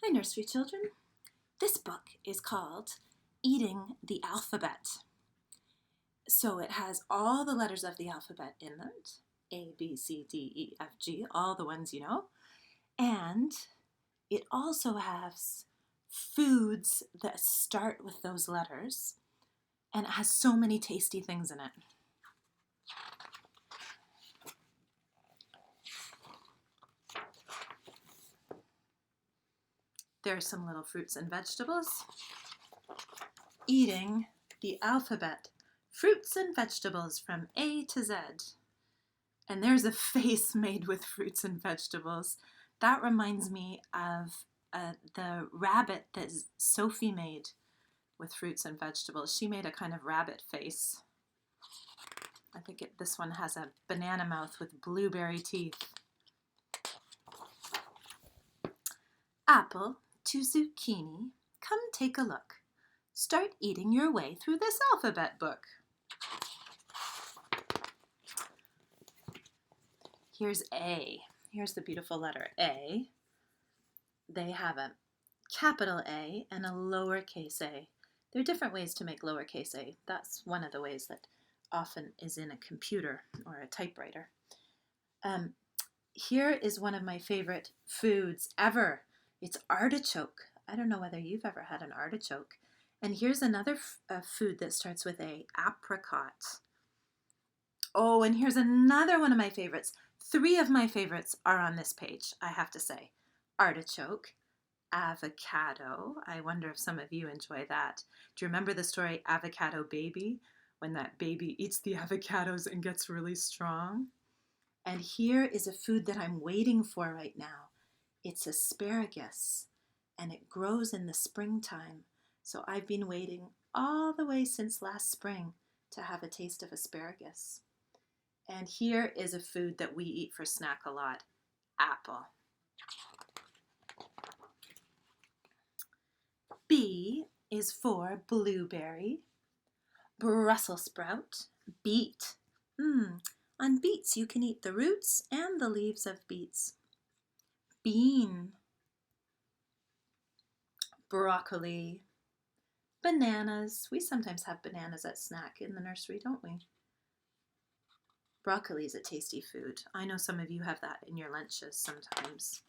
Hi, nursery children. This book is called Eating the Alphabet. So it has all the letters of the alphabet in it, A, B, C, D, E, F, G, all the ones you know. And it also has foods that start with those letters, and it has so many tasty things in it. There are some little fruits and vegetables. Eating the alphabet. Fruits and vegetables from A to Z. And there's a face made with fruits and vegetables. That reminds me of the rabbit that Sophie made with fruits and vegetables. She made a kind of rabbit face. I think this one has a banana mouth with blueberry teeth. Apple to zucchini, come take a look. Start eating your way through this alphabet book. Here's A. Here's the beautiful letter A. They have a capital A and a lowercase a. There are different ways to make lowercase a. That's one of the ways that often is in a computer or a typewriter. Here is one of my favorite foods ever. It's artichoke. I don't know whether you've ever had an artichoke. And here's another food that starts with A, apricot. Oh, and here's another one of my favorites. 3 of my favorites are on this page, I have to say. Artichoke, avocado. I wonder if some of you enjoy that. Do you remember the story Avocado Baby? When that baby eats the avocados and gets really strong? And here is a food that I'm waiting for right now. It's asparagus, and it grows in the springtime. So I've been waiting all the way since last spring to have a taste of asparagus. And here is a food that we eat for snack a lot, apple. B is for blueberry, Brussels sprout, beet. On beets you can eat the roots and the leaves of beets. Bean, broccoli, bananas. We sometimes have bananas at snack in the nursery, don't we? Broccoli is a tasty food. I know some of you have that in your lunches sometimes.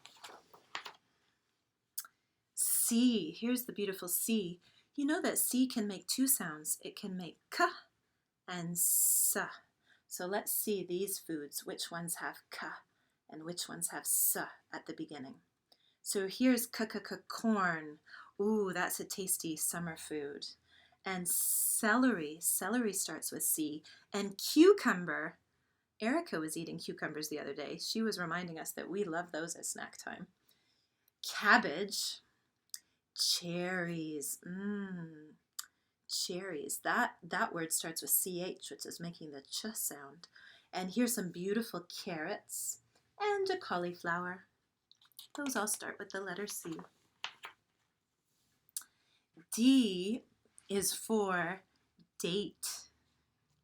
C, here's the beautiful C. You know that C can make 2 sounds. It can make K and S. So let's see these foods, which ones have K and which ones have S at the beginning. So here's corn. Ooh, that's a tasty summer food. And celery, celery starts with C. And cucumber, Erica was eating cucumbers the other day. She was reminding us that we love those at snack time. Cabbage, cherries, cherries. That word starts with CH, which is making the ch sound. And here's some beautiful carrots and a cauliflower. Those all start with the letter C. D is for date.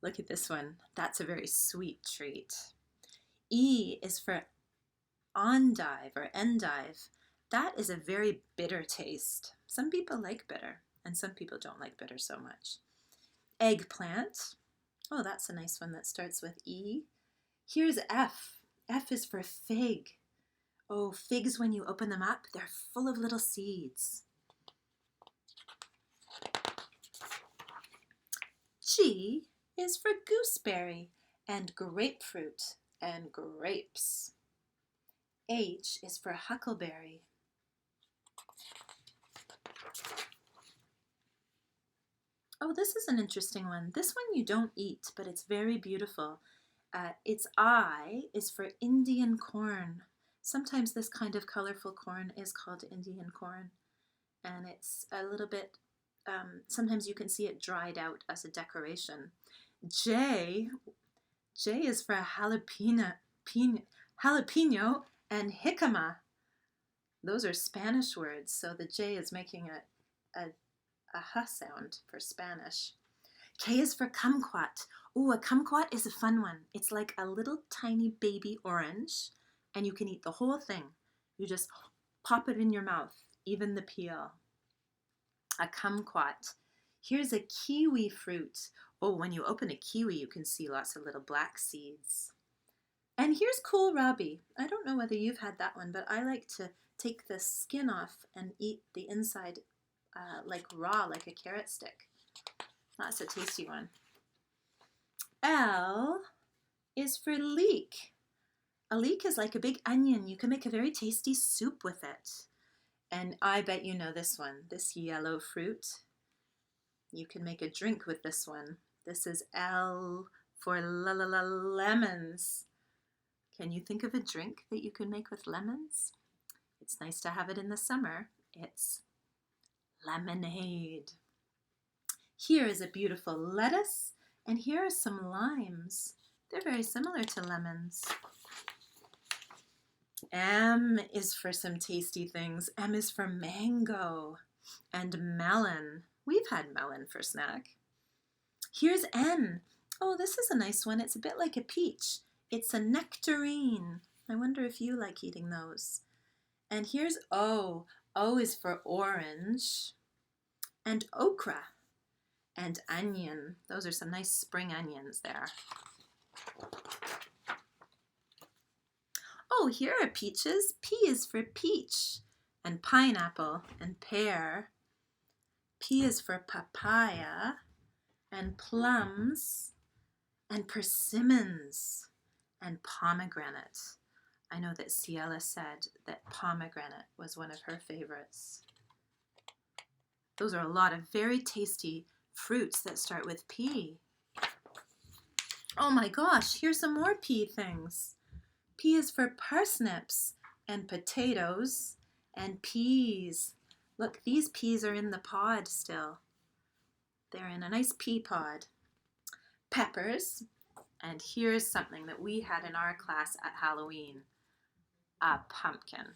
Look at this one. That's a very sweet treat. E is for endive or endive. That is a very bitter taste. Some people like bitter, and some people don't like bitter so much. Eggplant. Oh, that's a nice one that starts with E. Here's F. F is for fig. Oh, figs, when you open them up, they're full of little seeds. G is for gooseberry and grapefruit and grapes. H is for huckleberry. Oh, this is an interesting one. This one you don't eat, but it's very beautiful. Its I is for Indian corn. Sometimes this kind of colorful corn is called Indian corn, and it's a little bit, sometimes you can see it dried out as a decoration. J is for jalapeno and jicama. Those are Spanish words, so the J is making a h sound for Spanish. K is for kumquat. Ooh, a kumquat is a fun one. It's like a little tiny baby orange, and you can eat the whole thing. You just pop it in your mouth. even the peel. A kumquat. Here's a kiwi fruit. Oh, when you open a kiwi, you can see lots of little black seeds. And here's kohlrabi. I don't know whether you've had that one, but I like to take the skin off and eat the inside like raw, like a carrot stick. That's a tasty one. L is for leek. A leek is like a big onion. You can make a very tasty soup with it. And I bet you know this one, this yellow fruit. You can make a drink with this one. This is L for lemons. Can you think of a drink that you can make with lemons? It's nice to have it in the summer. It's lemonade. Here is a beautiful lettuce, and here are some limes. They're very similar to lemons. M is for some tasty things. M is for mango and melon. We've had melon for snack. Here's N. Oh, this is a nice one. It's a bit like a peach. It's a nectarine. I wonder if you like eating those. And here's O. O is for orange and okra and onion. Those are some nice spring onions there. Oh, here are peaches. P is for peach and pineapple and pear. P is for papaya and plums and persimmons and pomegranate. I know that Ciela said that pomegranate was one of her favorites. Those are a lot of very tasty fruits that start with P. Oh my gosh, here's some more P things. P is for parsnips and potatoes and peas. Look, these peas are in the pod still. They're in a nice pea pod. Peppers. And here's something that we had in our class at Halloween. A pumpkin.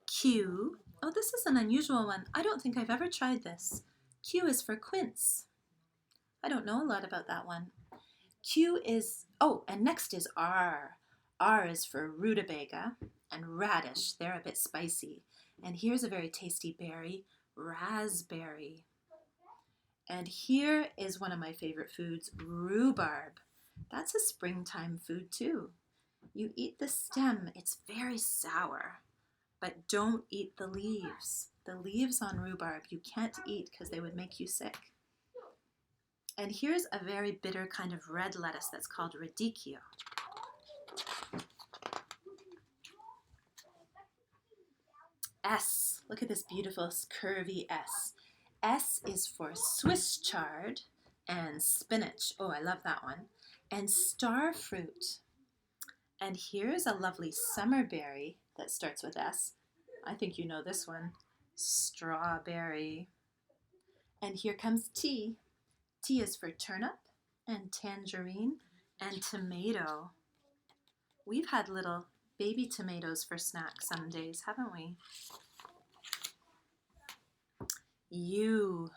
Q. Oh, this is an unusual one. I don't think I've ever tried this. Q is for quince. I don't know a lot about that one. Q is, oh, and next is R. R is for rutabaga and radish. They're a bit spicy. And here's a very tasty berry, raspberry. And here is one of my favorite foods, rhubarb. That's a springtime food too. You eat the stem, it's very sour, but don't eat the leaves. The leaves on rhubarb you can't eat because they would make you sick. And here's a very bitter kind of red lettuce that's called radicchio. S, look at this beautiful curvy S. S is for Swiss chard and spinach. Oh, I love that one. And star fruit. And here's a lovely summer berry that starts with S. I think you know this one. Strawberry. And here comes T. T is for turnip and tangerine and tomato. We've had little baby tomatoes for snacks some days, haven't we? U.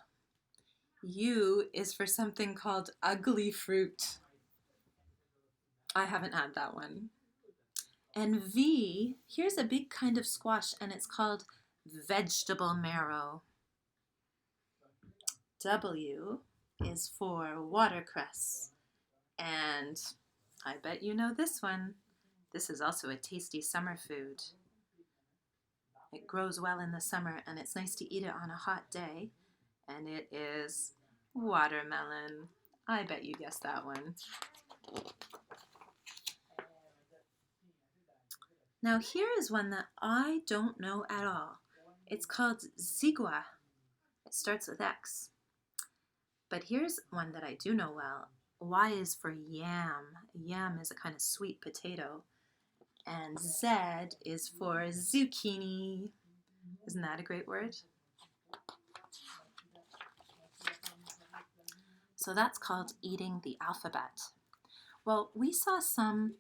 U is for something called ugly fruit. I haven't had that one. And V, here's a big kind of squash, and it's called vegetable marrow. W is for watercress. And I bet you know this one. This is also a tasty summer food. It grows well in the summer, and it's nice to eat it on a hot day. And it is watermelon. I bet you guessed that one. Now here is one that I don't know at all. It's called zigua. It starts with X. But here's one that I do know well. Y is for yam. Yam is a kind of sweet potato. And Z is for zucchini. Isn't that a great word? So that's called eating the alphabet. Well, we saw some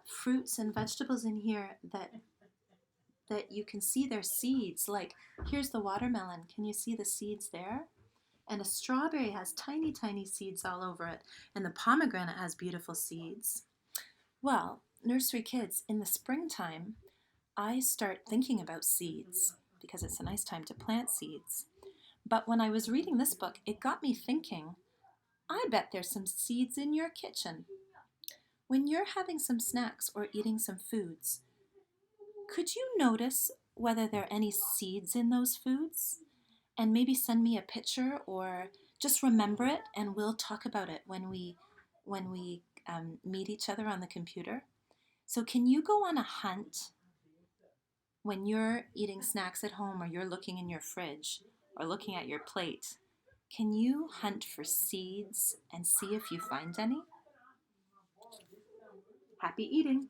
fruits and vegetables in here that you can see their seeds. Like, here's the watermelon. Can you see the seeds there? And a strawberry has tiny, tiny seeds all over it. And the pomegranate has beautiful seeds. Well, nursery kids, in the springtime, I start thinking about seeds because it's a nice time to plant seeds. But when I was reading this book, it got me thinking, I bet there's some seeds in your kitchen. When you're having some snacks or eating some foods, could you notice whether there are any seeds in those foods? And maybe send me a picture or just remember it and we'll talk about it when we meet each other on the computer. So can you go on a hunt when you're eating snacks at home or you're looking in your fridge or looking at your plate? Can you hunt for seeds and see if you find any? Happy eating!